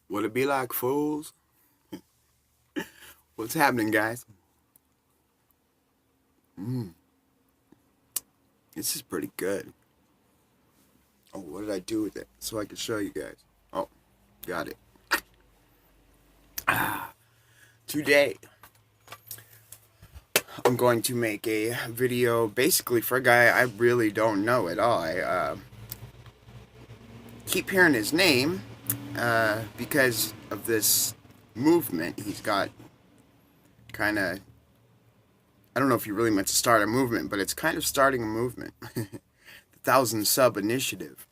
What it be like, fools? What's happening, guys? Mmm, this is pretty good. Oh, what did I do with it? So I can show you guys. Oh, got it. Today, I'm going to make a video basically for a guy I really don't know at all. I keep hearing his name because of this movement he's got. Kind of, I don't know if he really meant to start a movement, but it's kind of starting a movement. The 1,000 Sub Initiative,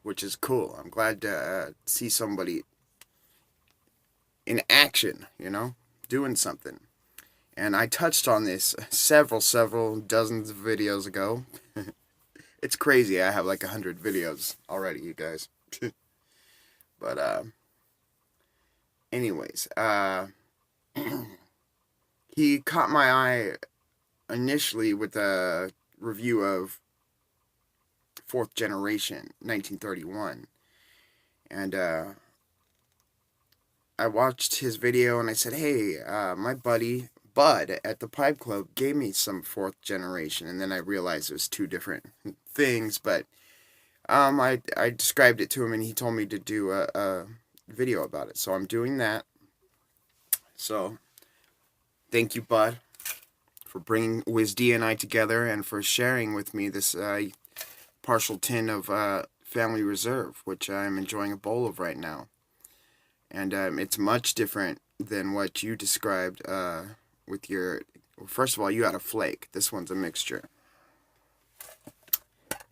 which is cool. I'm glad to see somebody in action, doing something. And I touched on this several dozens of videos ago. It's crazy. I have like 100 videos already, you guys. But anyways, he caught my eye initially with a review of Fourth Generation, 1931. And I watched his video and I said, hey, my buddy Bud at the Pipe Club gave me some Fourth Generation. And then I realized it was two different things. But I described it to him and he told me to do a video about it. So I'm doing that. So thank you, Bud, for bringing Wizz and I together and for sharing with me this partial tin of Family Reserve, which I'm enjoying a bowl of right now. And it's much different than what you described with your... Well, first of all, you had a flake. This one's a mixture.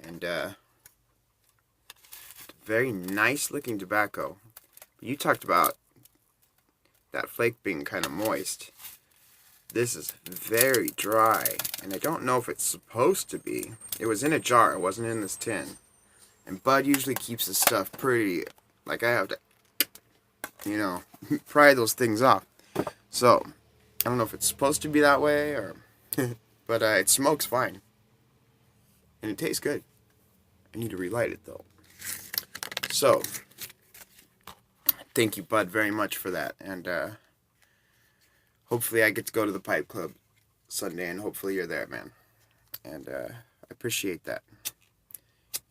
And very nice looking tobacco. You talked about that flake being kind of moist. This is very dry, and I don't know if it's supposed to be. It was in a jar, it wasn't in this tin. And Bud usually keeps his stuff pretty, like I have to, pry those things off. So, I don't know if it's supposed to be that way, or, but it smokes fine. And it tastes good. I need to relight it, though. So, thank you, Bud, very much for that, and, hopefully I get to go to the Pipe Club Sunday, and hopefully you're there, man. And I appreciate that.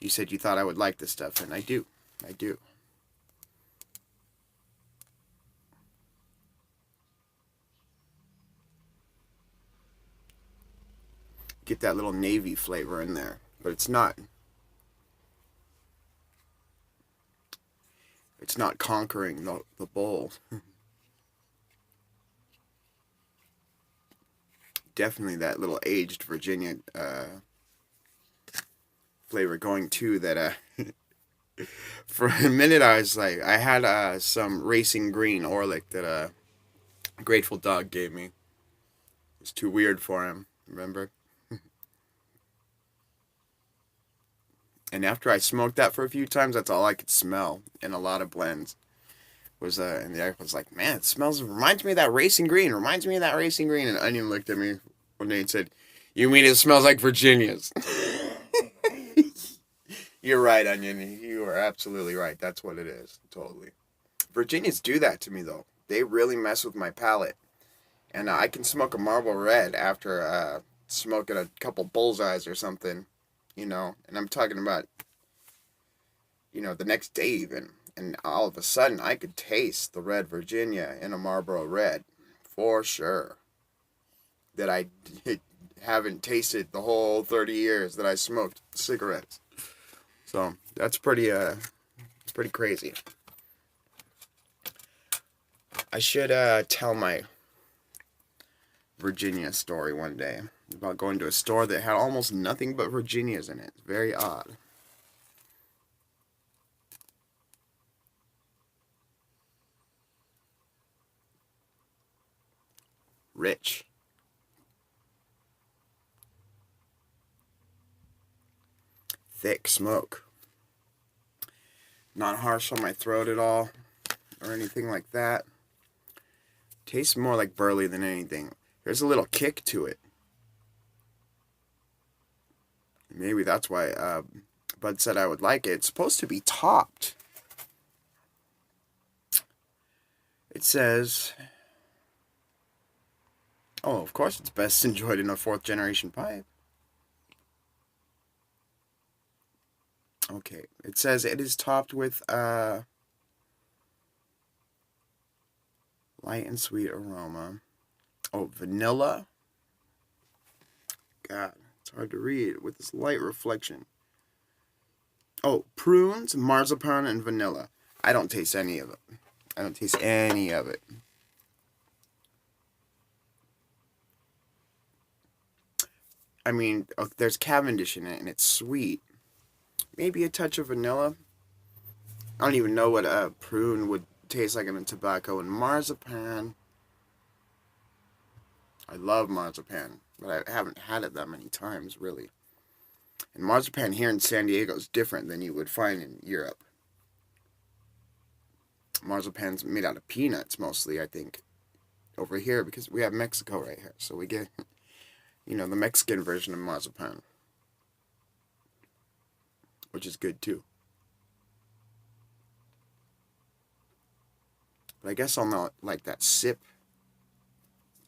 You said you thought I would like this stuff, and I do. I do. Get that little navy flavor in there, but it's not conquering the bowl. Definitely that little aged Virginia flavor going to that. For a minute I was like, I had some Racing Green Orlick that Grateful Dog gave me. It was too weird for him, remember? And after I smoked that for a few times, that's all I could smell in a lot of blends. And the air was like, man, it reminds me of that Racing Green, And Onion looked at me one day and said, you mean it smells like Virginia's? You're right, Onion. You are absolutely right. That's what it is. Totally. Virginians do that to me, though. They really mess with my palate. And I can smoke a Marlboro Red after smoking a couple Bullseyes or something, And I'm talking about, the next day even. And all of a sudden, I could taste the red Virginia in a Marlboro Red. For sure. That I haven't tasted the whole 30 years that I smoked cigarettes. So, that's pretty crazy. I should tell my Virginia story one day about going to a store that had almost nothing but Virginias in it. Very odd. Rich. Thick smoke. Not harsh on my throat at all, or anything like that. Tastes more like burley than anything. There's a little kick to it. Maybe that's why Bud said I would like it. It's supposed to be topped. It says, oh, of course it's best enjoyed in a 4th generation pipe. Okay, it says it is topped with light and sweet aroma. Oh, vanilla. God, it's hard to read with this light reflection. Oh, prunes, marzipan, and vanilla. I don't taste any of it. I don't taste any of it. I mean, there's Cavendish in it, and it's sweet. Maybe a touch of vanilla. I don't even know what a prune would taste like in a tobacco. And marzipan. I love marzipan, but I haven't had it that many times, really. And marzipan here in San Diego is different than you would find in Europe. Marzipan's made out of peanuts mostly, I think, over here, because we have Mexico right here. So we get, the Mexican version of marzipan, which is good too. But I guess I'll not like that sip.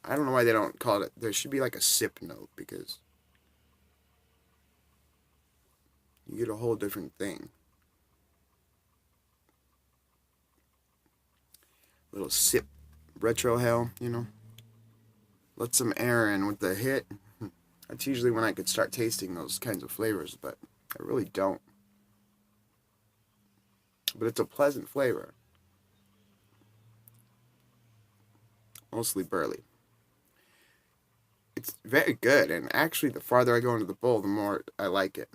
I don't know why they don't call it. There should be like a sip note, because you get a whole different thing. Little sip retro hell, Let some air in with the hit. That's usually when I could start tasting those kinds of flavors, but I really don't. But it's a pleasant flavor. Mostly burley. It's very good, and actually the farther I go into the bowl, the more I like it.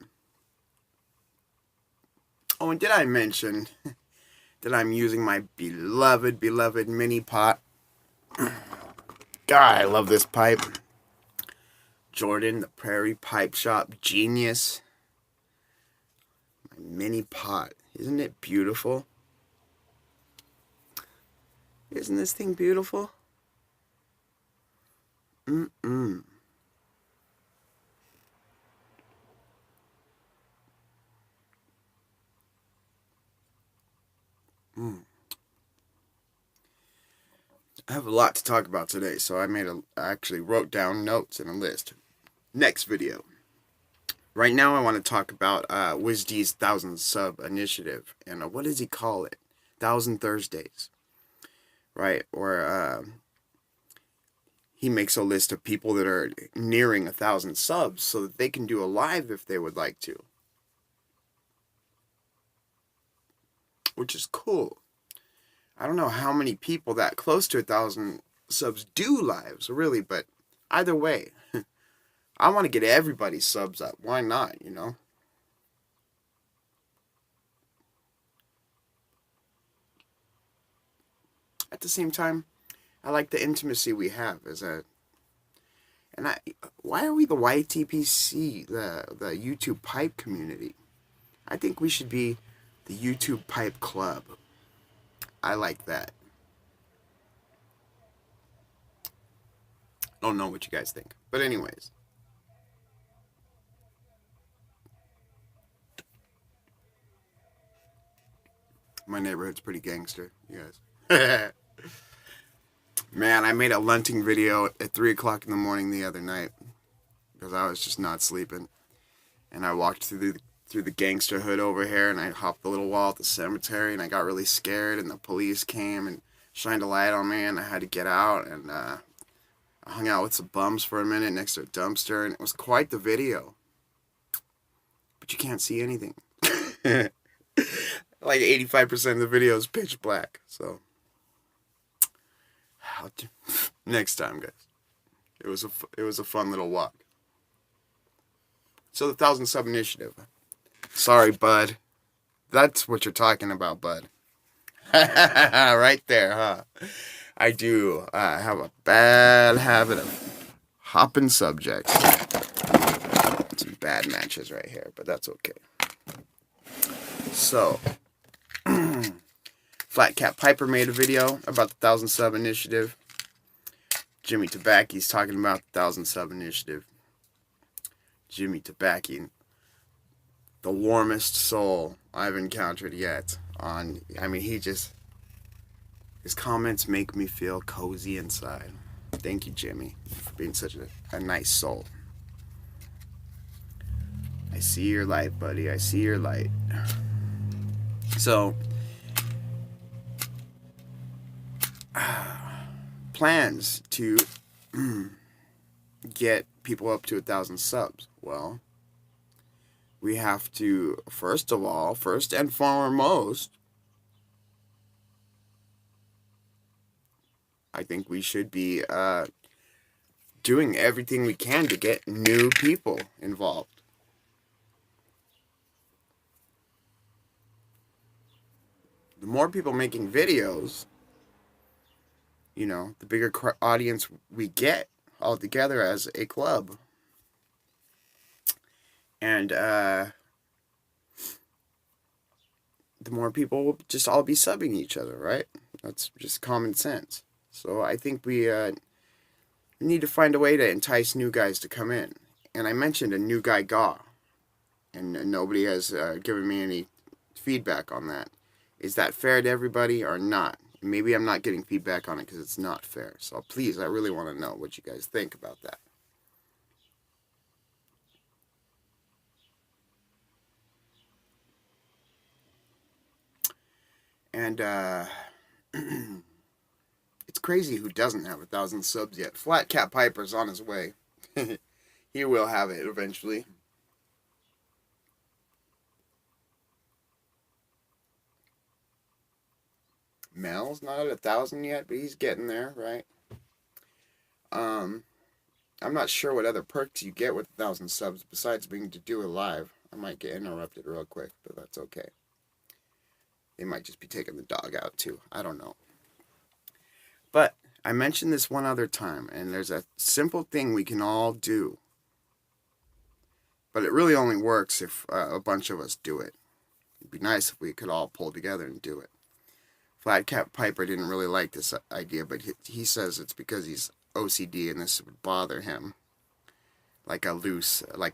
Oh, and did I mention that I'm using my beloved mini pot? God, I love this pipe. Jordan, the Prairie Pipe Shop Genius. My mini pot. Isn't it beautiful? Isn't this thing beautiful? Mm-mm. I have a lot to talk about today, so I actually wrote down notes in a list. Next video. Right now I want to talk about Wizz's 1,000 sub initiative, and what does he call it? 1,000 Thursdays. Right? Or he makes a list of people that are nearing 1,000 subs so that they can do a live if they would like to. Which is cool. I don't know how many people that close to 1,000 subs do lives, really, but either way, I want to get everybody's subs up. Why not, At the same time, I like the intimacy we have why are we the YTPC, the YouTube pipe community? I think we should be the YouTube pipe club. I like that. Don't know what you guys think. But anyways. My neighborhood's pretty gangster, you guys. Man, I made a lunting video at 3 o'clock in the morning the other night because I was just not sleeping. And I walked through the gangster hood over here, and I hopped the little wall at the cemetery, and I got really scared, and the police came and shined a light on me, and I had to get out, and I hung out with some bums for a minute next to a dumpster, and it was quite the video. But you can't see anything. Like 85% of the video is pitch black, so next time, guys. It was a fun little walk. So the 1,000 sub initiative. Sorry, bud. That's what you're talking about, bud. Right there, huh? I do have a bad habit of hopping subjects. Some bad matches right here, but that's okay. So, Flat Cat Piper made a video about the 1,000 sub initiative. Jimmy Tabacky's talking about the 1,000 sub initiative. Jimmy Tabacky, the warmest soul I've encountered yet. His comments make me feel cozy inside. Thank you, Jimmy, for being such a nice soul. I see your light, buddy. I see your light. So, plans to get people up to 1,000 subs. Well, we have to, first and foremost, I think we should be doing everything we can to get new people involved. The more people making videos, you know, the bigger audience we get all together as a club. And the more people will just all be subbing each other, right? That's just common sense. So I think we need to find a way to entice new guys to come in. And I mentioned a new guy gaw, and nobody has given me any feedback on that. Is that fair to everybody or not? Maybe I'm not getting feedback on it because it's not fair. So please, I really want to know what you guys think about that. And it's crazy who doesn't have 1,000 subs yet. Flat Cat Piper's on his way. He will have it eventually. Mel's not at 1,000 yet, but he's getting there, right? I'm not sure what other perks you get with 1,000 subs besides being to do it live. I might get interrupted real quick, but that's okay. They might just be taking the dog out too. I don't know. But I mentioned this one other time, and there's a simple thing we can all do. But it really only works if a bunch of us do it. It'd be nice if we could all pull together and do it. Flat Cat Piper didn't really like this idea, but he says it's because he's OCD and this would bother him. Like an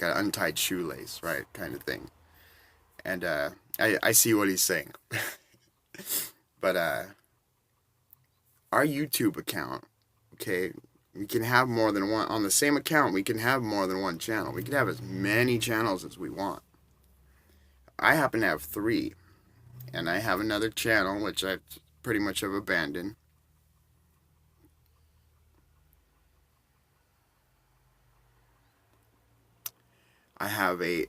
untied shoelace, right? Kind of thing. And I see what he's saying. But our YouTube account, okay, we can have more than one. On the same account, we can have more than one channel. We can have as many channels as we want. I happen to have 3. And I have another channel, which I pretty much have abandoned. I have a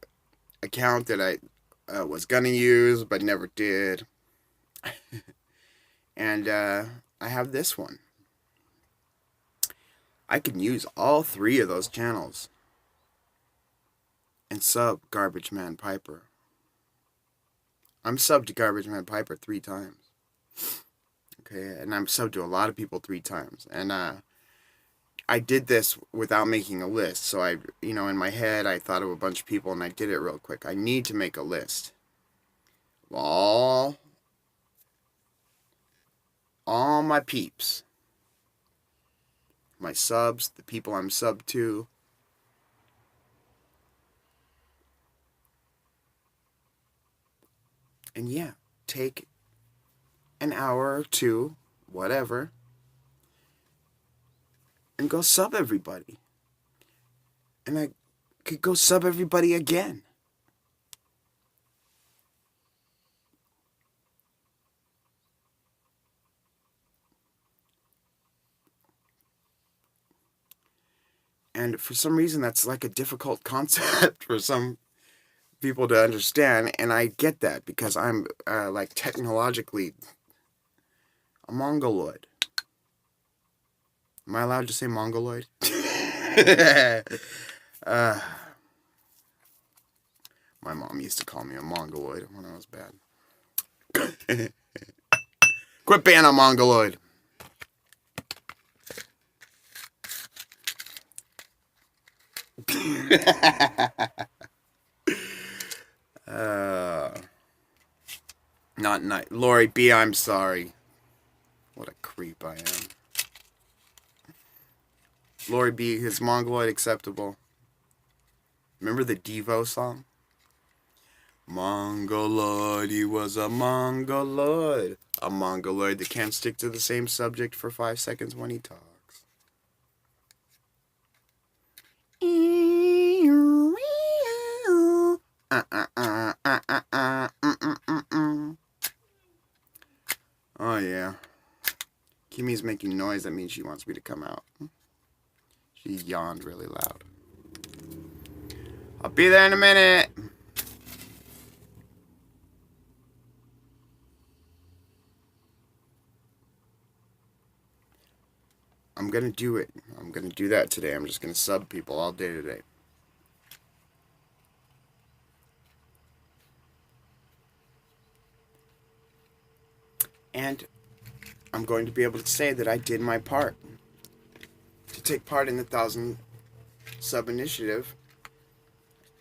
account that I was going to use, but never did. And I have this one. I can use all 3 of those channels and sub Garbage Man Piper. I'm subbed to Garbage Man Piper 3 times. Okay, and I'm subbed to a lot of people 3 times. And I did this without making a list. So in my head, I thought of a bunch of people and I did it real quick. I need to make a list. All my peeps. My subs, the people I'm subbed to. And yeah, take an hour or 2, whatever, and go sub everybody. And I could go sub everybody again. And for some reason, that's like a difficult concept for some people to understand. And I get that because I'm like technologically a mongoloid. Am I allowed to say mongoloid? My mom used to call me a mongoloid when I was bad. Quit being a mongoloid. Not nice. Lori B, I'm sorry. What a creep I am. Lori B, is Mongoloid acceptable? Remember the Devo song? Mongoloid, he was a Mongoloid. a mongoloid that can't stick to the same subject for 5 seconds when he talks. Oh yeah. Kimmy's making noise, that means she wants me to come out. She yawned really loud. I'll be there in a minute. I'm gonna do it. I'm gonna do that today. I'm just gonna sub people all day today. And I'm going to be able to say that I did my part to take part in the 1,000 sub initiative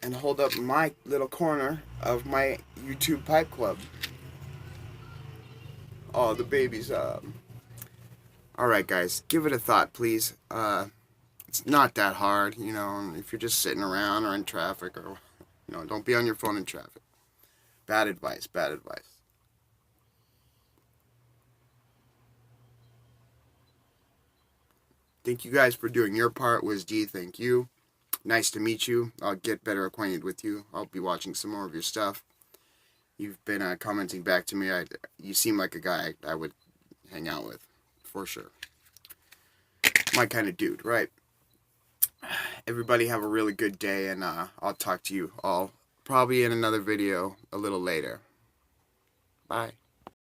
and hold up my little corner of my YouTube Pipe Club. Oh, the baby's up. Alright guys, give it a thought please. It's not that hard, you know, if you're just sitting around or in traffic or, you know, don't be on your phone in traffic. Bad advice, bad advice. Thank you guys for doing your part. Wizz, thank you. Nice to meet you. I'll get better acquainted with you. I'll be watching some more of your stuff. You've been commenting back to me. You seem like a guy I would hang out with, for sure. My kind of dude, right? Everybody have a really good day, and I'll talk to you all probably in another video a little later. Bye.